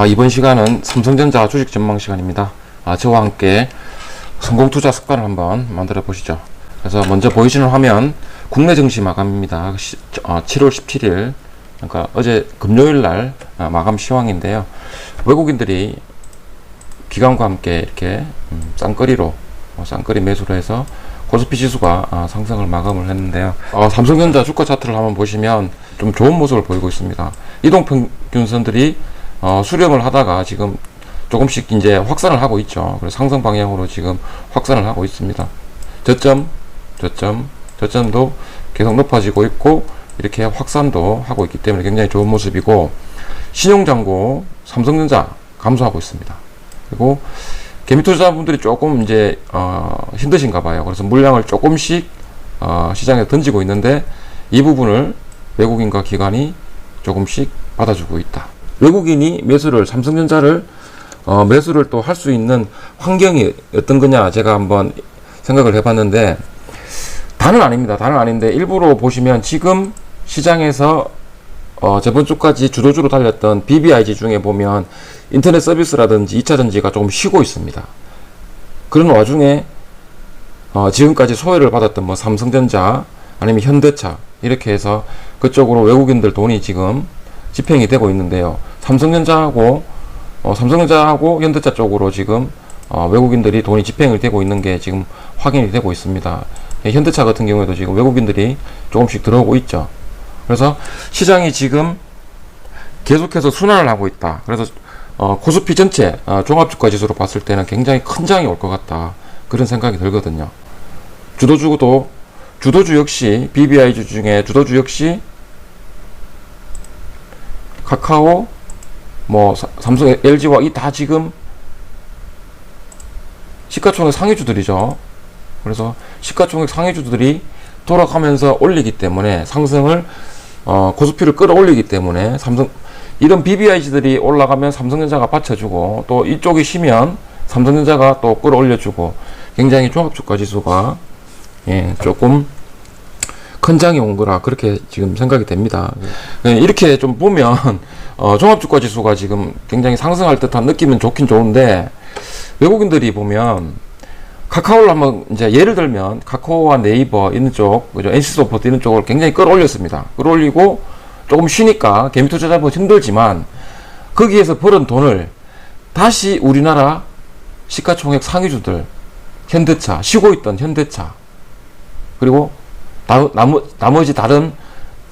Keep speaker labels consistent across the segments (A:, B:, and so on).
A: 이번 시간은 삼성전자 주식 전망 시간입니다. 저와 함께 성공 투자 습관을 한번 만들어 보시죠. 그래서 먼저 보이시는 화면 국내 증시 마감입니다. 7월 17일 그러니까 어제 금요일 날 마감 시황인데요. 외국인들이 기관과 함께 이렇게 쌍거리 매수로 해서 코스피 지수가 상승을 마감을 했는데요. 삼성전자 주가 차트를 한번 보시면 좀 좋은 모습을 보이고 있습니다. 이동평균선들이 수렴을 하다가 지금 조금씩 이제 확산을 하고 있죠. 그래서 상승 방향으로 지금 확산을 하고 있습니다. 저점도 계속 높아지고 있고 이렇게 확산도 하고 있기 때문에 굉장히 좋은 모습이고, 신용잔고 삼성전자 감소하고 있습니다. 그리고 개미투자자분들이 조금 이제 힘드신가 봐요. 그래서 물량을 조금씩 시장에 던지고 있는데 이 부분을 외국인과 기관이 조금씩 받아주고 있다. 외국인이 삼성전자를 매수를 또 할 수 있는 환경이 어떤 거냐 제가 한번 생각을 해봤는데, 다는 아닌데 일부러 보시면 지금 시장에서 저번 주까지 주도주로 달렸던 BBIG 중에 보면 인터넷 서비스라든지 2차전지가 조금 쉬고 있습니다. 그런 와중에 지금까지 소외를 받았던 삼성전자 아니면 현대차 이렇게 해서 그쪽으로 외국인들 돈이 지금 집행이 되고 있는데요. 삼성전자하고 현대차 쪽으로 지금 외국인들이 돈이 집행이 되고 있는 게 지금 확인이 되고 있습니다. 현대차 같은 경우에도 지금 외국인들이 조금씩 들어오고 있죠. 그래서 시장이 지금 계속해서 순환을 하고 있다. 그래서 코스피 전체 종합주가 지수로 봤을 때는 굉장히 큰 장이 올 것 같다, 그런 생각이 들거든요. 주도주 역시 BBIG 중에 주도주 역시 카카오, 삼성, LG와 이 다 지금 시가총액 상위주들이죠. 그래서 시가총액 상위주들이 돌아가면서 올리기 때문에 상승을 코스피를 끌어올리기 때문에 이런 BBIG들이 올라가면 삼성전자가 받쳐주고, 또 이쪽이 쉬면 삼성전자가 또 끌어올려주고, 굉장히 종합주가 지수가 조금 큰 장이 온 거라 그렇게 지금 생각이 됩니다. 이렇게 좀 보면 종합주가 지수가 지금 굉장히 상승할 듯한 느낌은 좋긴 좋은데, 외국인들이 보면 카카오를 한번 이제 예를 들면 카카오와 네이버 있는 쪽, 그죠? NC소프트 있는 쪽을 굉장히 끌어올렸습니다. 끌어올리고 조금 쉬니까 개미투자자분 힘들지만 거기에서 벌은 돈을 다시 우리나라 시가총액 상위주들, 현대차, 쉬고 있던 현대차, 그리고 나머지 다른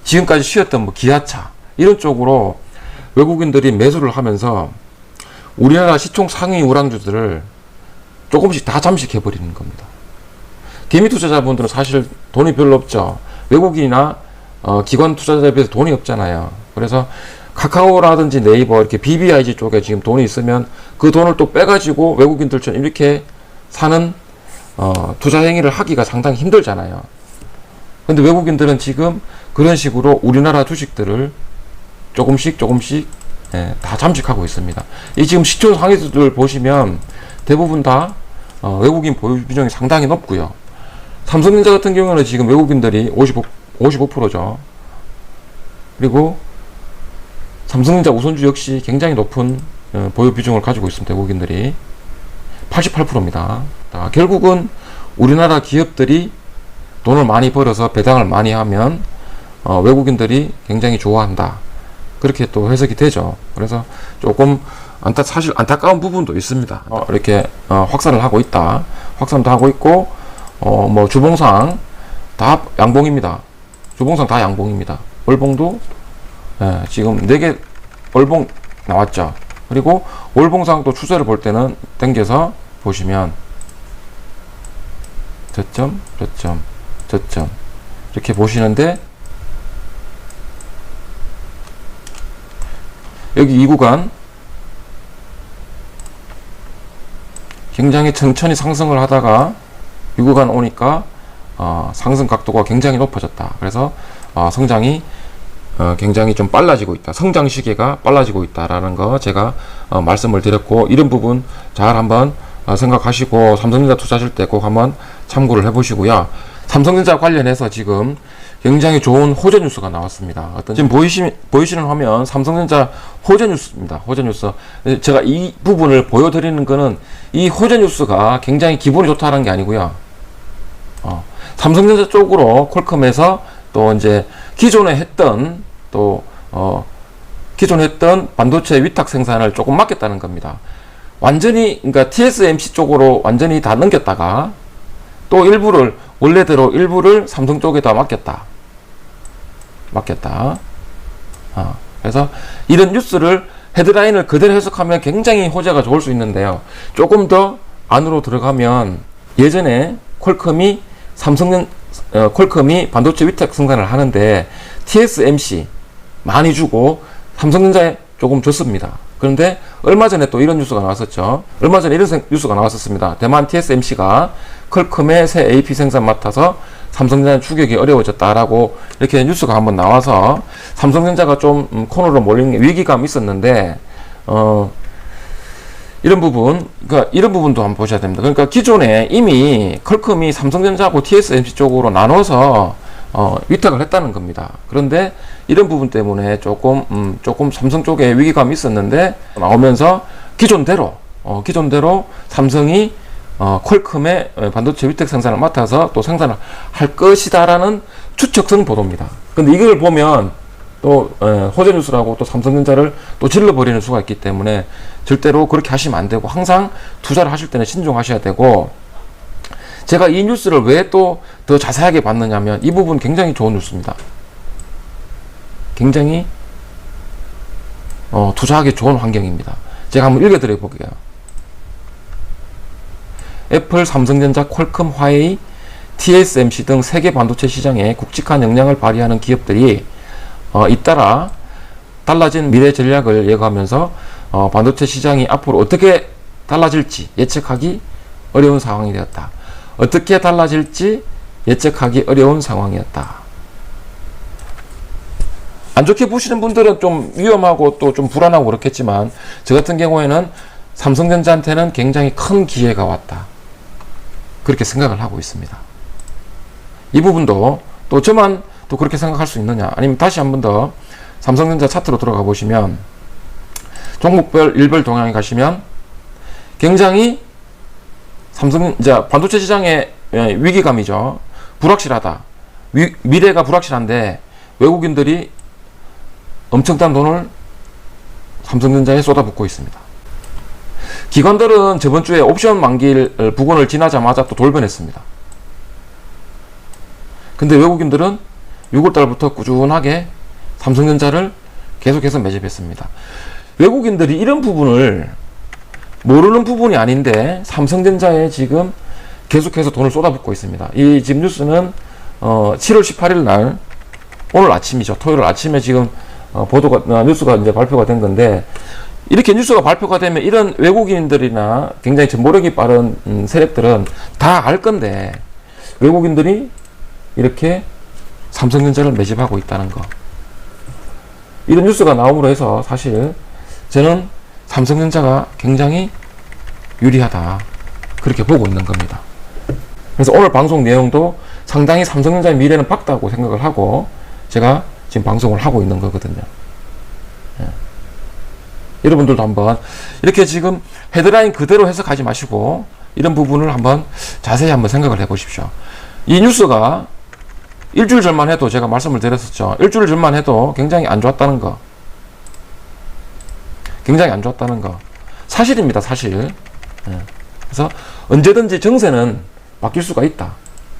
A: 지금까지 쉬었던 기아차 이런 쪽으로 외국인들이 매수를 하면서 우리나라 시총 상위 우량주들을 조금씩 다 잠식해버리는 겁니다. 개미 투자자분들은 사실 돈이 별로 없죠. 외국인이나 기관 투자자에 비해서 돈이 없잖아요. 그래서 카카오라든지 네이버 이렇게 BBIG 쪽에 지금 돈이 있으면 그 돈을 또 빼가지고 외국인들처럼 이렇게 사는 투자 행위를 하기가 상당히 힘들잖아요. 근데 외국인들은 지금 그런 식으로 우리나라 주식들을 조금씩 다 잠식하고 있습니다. 이 지금 시총 상위주들 보시면 대부분 다 외국인 보유 비중이 상당히 높고요. 삼성전자 같은 경우는 지금 외국인들이 55%죠. 그리고 삼성전자 우선주 역시 굉장히 높은 보유 비중을 가지고 있습니다. 외국인들이 88%입니다. 결국은 우리나라 기업들이 돈을 많이 벌어서 배당을 많이 하면 외국인들이 굉장히 좋아한다, 그렇게 또 해석이 되죠. 그래서 조금 사실 안타까운 부분도 있습니다. 이렇게 확산을 하고 있다. 확산도 하고 있고, 주봉상 다 양봉입니다. 주봉상 다 양봉입니다. 월봉도 지금 4개 월봉 나왔죠. 그리고 월봉상 또 추세를 볼 때는 당겨서 보시면 저점 이렇게 보시는데, 여기 이 구간 굉장히 천천히 상승을 하다가 이 구간 오니까 상승 각도가 굉장히 높아졌다. 그래서 성장이 굉장히 좀 빨라지고 있다. 성장 시기가 빨라지고 있다라는 거 제가 말씀을 드렸고, 이런 부분 잘 한번 생각하시고 삼성전자 투자하실 때 꼭 한번 참고를 해보시고요. 삼성전자 관련해서 지금 굉장히 좋은 호재 뉴스가 나왔습니다. 지금 보이시는 화면 삼성전자 호재 뉴스입니다. 호재 뉴스. 제가 이 부분을 보여드리는 거는 이 호재 뉴스가 굉장히 기분이 좋다는 게 아니고요. 삼성전자 쪽으로 퀄컴에서 또 이제 기존에 했던 반도체 위탁 생산을 조금 맡겼다는 겁니다. 완전히 그러니까 TSMC 쪽으로 완전히 다 넘겼다가 또 원래대로 일부를 삼성 쪽에다 맡겼다. 그래서 이런 뉴스를 헤드라인을 그대로 해석하면 굉장히 호재가 좋을 수 있는데요. 조금 더 안으로 들어가면 예전에 퀄컴이 반도체 위탁 생산을 하는데 TSMC 많이 주고 삼성전자에 조금 줬습니다. 그런데 얼마 전에 또 이런 뉴스가 나왔었죠. 얼마 전에 이런 뉴스가 나왔었습니다. 대만 TSMC가 퀄컴의 새 AP 생산 맡아서 삼성전자 추격이 어려워졌다라고 이렇게 뉴스가 한번 나와서 삼성전자가 좀 코너로 몰린 위기감이 있었는데 이런 부분도 한번 보셔야 됩니다. 그러니까 기존에 이미 퀄컴이 삼성전자하고 TSMC 쪽으로 나눠서 위탁을 했다는 겁니다. 그런데 이런 부분 때문에 조금 삼성 쪽에 위기감이 있었는데 나오면서 기존대로 삼성이 퀄컴의 반도체 위탁 생산을 맡아서 또 생산을 할 것이다라는 추측성 보도입니다. 근데 이걸 보면 또 호재 뉴스라고 또 삼성전자를 또 질러버리는 수가 있기 때문에 절대로 그렇게 하시면 안 되고 항상 투자를 하실 때는 신중하셔야 되고, 제가 이 뉴스를 왜 또 더 자세하게 봤느냐면 이 부분 굉장히 좋은 뉴스입니다. 굉장히 투자하기 좋은 환경입니다. 제가 한번 읽어드려 볼게요. 애플, 삼성전자, 퀄컴, 화웨이, TSMC 등 세계 반도체 시장에 굵직한 역량을 발휘하는 기업들이 잇따라 달라진 미래 전략을 예고하면서 반도체 시장이 앞으로 어떻게 달라질지 예측하기 어려운 상황이 되었다. 어떻게 달라질지 예측하기 어려운 상황이었다. 안 좋게 보시는 분들은 좀 위험하고 또 좀 불안하고 그렇겠지만 저 같은 경우에는 삼성전자한테는 굉장히 큰 기회가 왔다. 그렇게 생각을 하고 있습니다. 이 부분도 또 저만 또 그렇게 생각할 수 있느냐, 아니면 다시 한 번 더 삼성전자 차트로 들어가 보시면 종목별 일별 동향에 가시면 굉장히 삼성전자 반도체 시장의 위기감이죠. 불확실하다. 미래가 불확실한데 외국인들이 엄청난 돈을 삼성전자에 쏟아붓고 있습니다. 기관들은 저번 주에 옵션 만기일 부근을 지나자마자 또 돌변했습니다. 근데 외국인들은 6월달부터 꾸준하게 삼성전자를 계속해서 매집했습니다. 외국인들이 이런 부분을 모르는 부분이 아닌데 삼성전자에 지금 계속해서 돈을 쏟아붓고 있습니다. 이 지금 뉴스는 7월 18일 날 오늘 아침이죠. 토요일 아침에 지금 뉴스가 이제 발표가 된 건데, 이렇게 뉴스가 발표가 되면 이런 외국인들이나 굉장히 모력이 빠른 세력들은 다 알 건데 외국인들이 이렇게 삼성전자를 매집하고 있다는 거, 이런 뉴스가 나옴으로 해서 사실 저는 삼성전자가 굉장히 유리하다, 그렇게 보고 있는 겁니다. 그래서 오늘 방송 내용도 상당히 삼성전자의 미래는 밝다고 생각을 하고 제가 지금 방송을 하고 있는 거거든요. 여러분들도 한번 이렇게 지금 헤드라인 그대로 해석하지 마시고 이런 부분을 한번 자세히 한번 생각을 해 보십시오. 이 뉴스가 일주일 전만 해도 제가 말씀을 드렸었죠. 일주일 전만 해도 굉장히 안 좋았다는 거. 굉장히 안 좋았다는 거. 사실입니다, 사실. 그래서 언제든지 정세는 바뀔 수가 있다.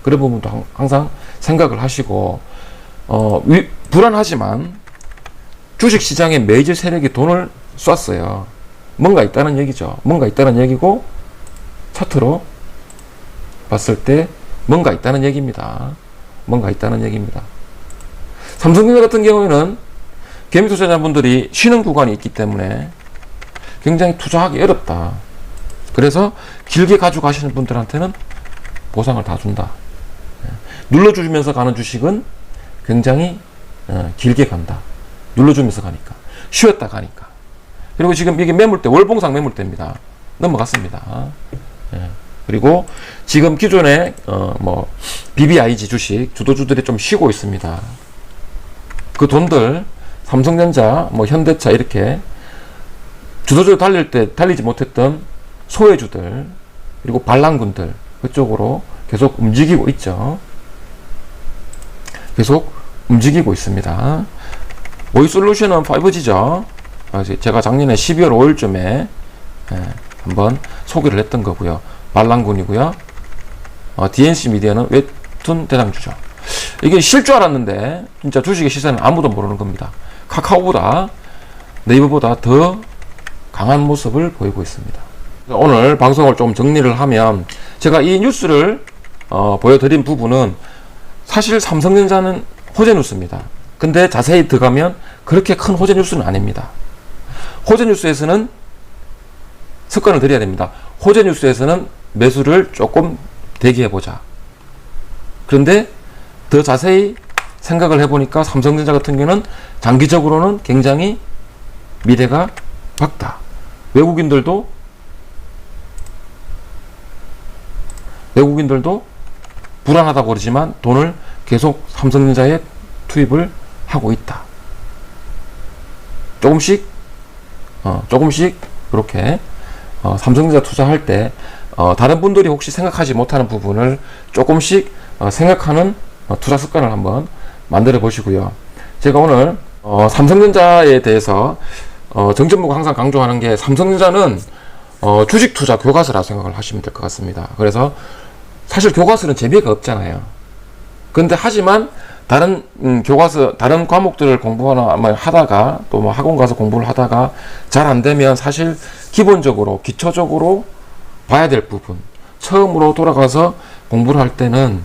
A: 그런 부분도 항상 생각을 하시고, 불안하지만 주식시장에 메이저 세력이 돈을 쐈어요. 뭔가 있다는 얘기죠. 뭔가 있다는 얘기고, 차트로 봤을 때 뭔가 있다는 얘기입니다. 뭔가 있다는 얘기입니다. 삼성전자 같은 경우에는 개미 투자자분들이 쉬는 구간이 있기 때문에 굉장히 투자하기 어렵다. 그래서 길게 가지고 가시는 분들한테는 보상을 다 준다. 눌러주면서 가는 주식은 굉장히 길게 간다. 눌러주면서 가니까. 쉬었다 가니까. 그리고 지금 이게 매물대, 월봉상 매물대입니다. 넘어갔습니다. 그리고 지금 기존에 뭐 BBIG 주식 주도주들이 좀 쉬고 있습니다. 그 돈들 삼성전자, 뭐 현대차 이렇게 주도주를 달릴 때 달리지 못했던 소외주들 그리고 반란군들 그쪽으로 계속 움직이고 있죠. 계속 움직이고 있습니다. 모이솔루션은 5G죠. 제가 작년에 12월 5일쯤에 한번 소개를 했던 거고요. 반란군이고요. DNC 미디어는 웹툰 대장주죠. 이게 실 줄 알았는데 진짜 주식의 시세는 아무도 모르는 겁니다. 카카오보다 네이버보다 더 강한 모습을 보이고 있습니다. 오늘 방송을 좀 정리를 하면 제가 이 뉴스를 보여드린 부분은 사실 삼성전자는 호재 뉴스입니다. 근데 자세히 들어가면 그렇게 큰 호재 뉴스는 아닙니다. 호재 뉴스에서는 습관을 들여야 됩니다. 호재 뉴스에서는 매수를 조금 대기해보자. 그런데 더 자세히 생각을 해보니까 삼성전자 같은 경우는 장기적으로는 굉장히 미래가 밝다. 외국인들도 불안하다고 그러지만 돈을 계속 삼성전자에 투입을 하고 있다. 조금씩 그렇게 삼성전자 투자할 때 다른 분들이 혹시 생각하지 못하는 부분을 조금씩 생각하는 투자 습관을 한번 만들어 보시고요. 제가 오늘 삼성전자에 대해서 정전무가 항상 강조하는 게 삼성전자는 주식 투자 교과서라 생각을 하시면 될 것 같습니다. 그래서 사실 교과서는 재미가 없잖아요. 근데 하지만 다른 교과서 다른 과목들을 공부하나 하다가 또 뭐 학원 가서 공부를 하다가 잘 안 되면 사실 기본적으로 기초적으로 봐야 될 부분 처음으로 돌아가서 공부를 할 때는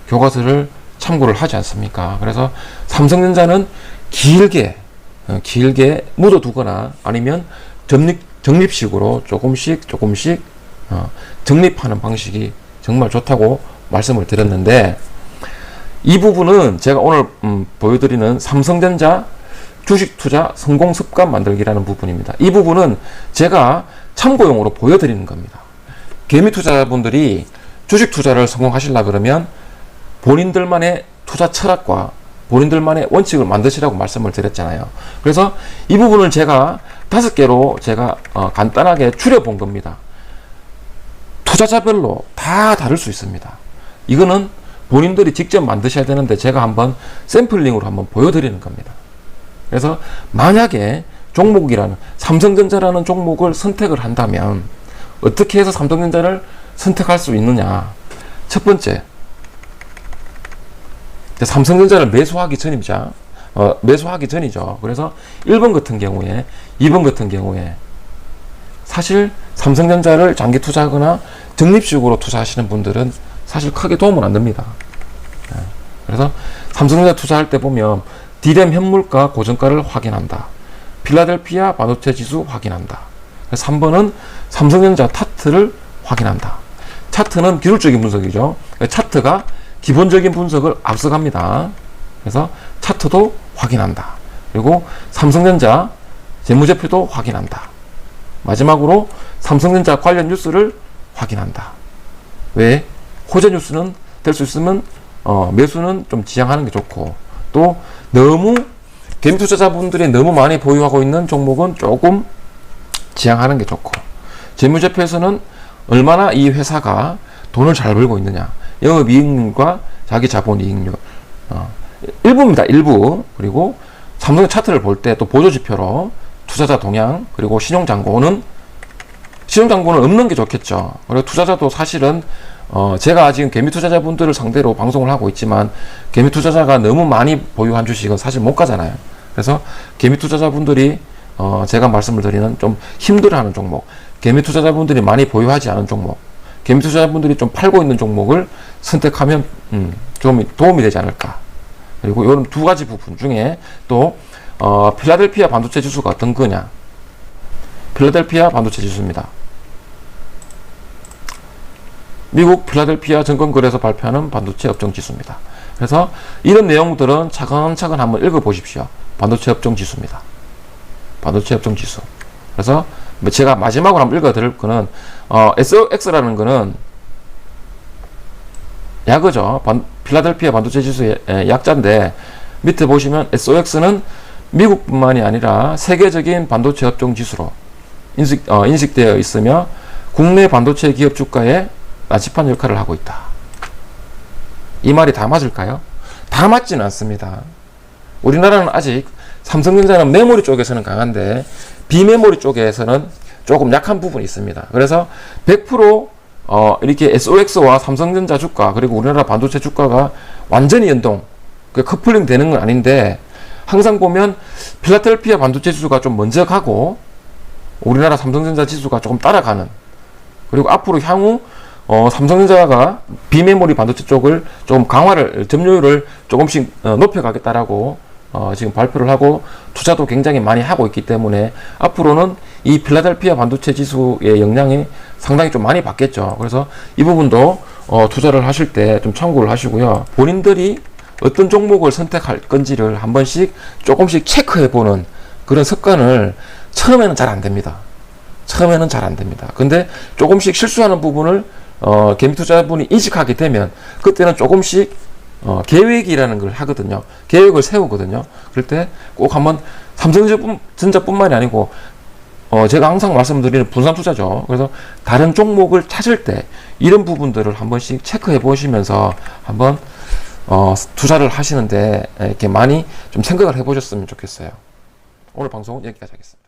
A: 교과서를 참고를 하지 않습니까? 그래서 삼성전자는 길게 묻어두거나 아니면 적립식으로 조금씩 적립하는 방식이 정말 좋다고 말씀을 드렸는데, 이 부분은 제가 오늘 보여드리는 삼성전자 주식 투자 성공 습관 만들기라는 부분입니다. 이 부분은 제가 참고용으로 보여드리는 겁니다. 개미 투자자분들이 주식 투자를 성공하시려 그러면 본인들만의 투자 철학과 본인들만의 원칙을 만드시라고 말씀을 드렸잖아요. 그래서 이 부분을 제가 5개로 제가 간단하게 줄여본 겁니다. 투자자별로 다 다를 수 있습니다. 이거는 본인들이 직접 만드셔야 되는데 제가 한번 샘플링으로 한번 보여드리는 겁니다. 그래서 만약에 종목이라는 삼성전자라는 종목을 선택을 한다면 어떻게 해서 삼성전자를 선택할 수 있느냐. 첫 번째, 삼성전자를 매수하기 전이죠. 그래서 1번 같은 경우에, 2번 같은 경우에 사실 삼성전자를 장기 투자하거나 적립식으로 투자하시는 분들은 사실 크게 도움은 안 됩니다. 그래서 삼성전자 투자할 때 보면 D램 현물가 고정가를 확인한다. 필라델피아 반도체 지수 확인한다. 3번은 삼성전자 차트를 확인한다. 차트는 기술적인 분석이죠. 차트가 기본적인 분석을 앞서갑니다. 그래서 차트도 확인한다. 그리고 삼성전자 재무제표도 확인한다. 마지막으로 삼성전자 관련 뉴스를 확인한다. 왜? 호재 뉴스는 될 수 있으면 매수는 좀 지양하는 게 좋고, 또 너무 개미 투자자분들이 너무 많이 보유하고 있는 종목은 조금 지양하는 게 좋고, 재무제표에서는 얼마나 이 회사가 돈을 잘 벌고 있느냐, 영업이익률과 자기 자본이익률, 일부입니다. 일부. 그리고 삼성의 차트를 볼 때 또 보조지표로 투자자 동향, 그리고 신용잔고는 없는 게 좋겠죠. 그리고 투자자도 사실은 제가 지금 개미 투자자분들을 상대로 방송을 하고 있지만 개미 투자자가 너무 많이 보유한 주식은 사실 못 가잖아요. 그래서 개미 투자자분들이 제가 말씀을 드리는 좀 힘들어하는 종목, 개미 투자자분들이 많이 보유하지 않은 종목, 개미 투자자분들이 좀 팔고 있는 종목을 선택하면 좀 도움이 되지 않을까. 그리고 이런 두 가지 부분 중에 또 필라델피아 반도체 지수가 어떤 거냐. 필라델피아 반도체 지수입니다. 미국 필라델피아 증권거래소 발표하는 반도체 업종 지수입니다. 그래서 이런 내용들은 차근차근 한번 읽어보십시오. 반도체 업종 지수입니다. 반도체 업종 지수. 그래서 제가 마지막으로 한번 읽어드릴 거는 SX라는 거는 약어죠. 필라델피아 반도체 지수의 약자인데, 밑에 보시면 SOX는 미국뿐만이 아니라 세계적인 반도체 업종 지수로 인식되어 있으며 국내 반도체 기업 주가에 나치판 역할을 하고 있다. 이 말이 다 맞을까요? 다 맞지는 않습니다. 우리나라는 아직 삼성전자는 메모리 쪽에서는 강한데 비메모리 쪽에서는 조금 약한 부분이 있습니다. 그래서 100% 이렇게 SOX와 삼성전자 주가 그리고 우리나라 반도체 주가가 완전히 연동, 커플링 되는 건 아닌데, 항상 보면 필라델피아 반도체 지수가 좀 먼저 가고 우리나라 삼성전자 지수가 조금 따라가는, 그리고 앞으로 향후 삼성전자가 비메모리 반도체 쪽을 조금 강화를, 점유율을 조금씩 높여가겠다라고 지금 발표를 하고 투자도 굉장히 많이 하고 있기 때문에 앞으로는 이 필라델피아 반도체 지수의 영향이 상당히 좀 많이 받겠죠. 그래서 이 부분도 투자를 하실 때 좀 참고를 하시고요. 본인들이 어떤 종목을 선택할 건지를 한 번씩 조금씩 체크해보는 그런 습관을 처음에는 잘 안 됩니다. 처음에는 잘 안 됩니다. 근데 조금씩 실수하는 부분을 개미 투자분이 인식하게 되면 그때는 조금씩 계획이라는 걸 하거든요. 계획을 세우거든요. 그럴 때 꼭 한번 삼성전자뿐만이 아니고 제가 항상 말씀드리는 분산 투자죠. 그래서 다른 종목을 찾을 때 이런 부분들을 한 번씩 체크해 보시면서 한번 투자를 하시는데 이렇게 많이 좀 생각을 해 보셨으면 좋겠어요. 오늘 방송은 여기까지 하겠습니다.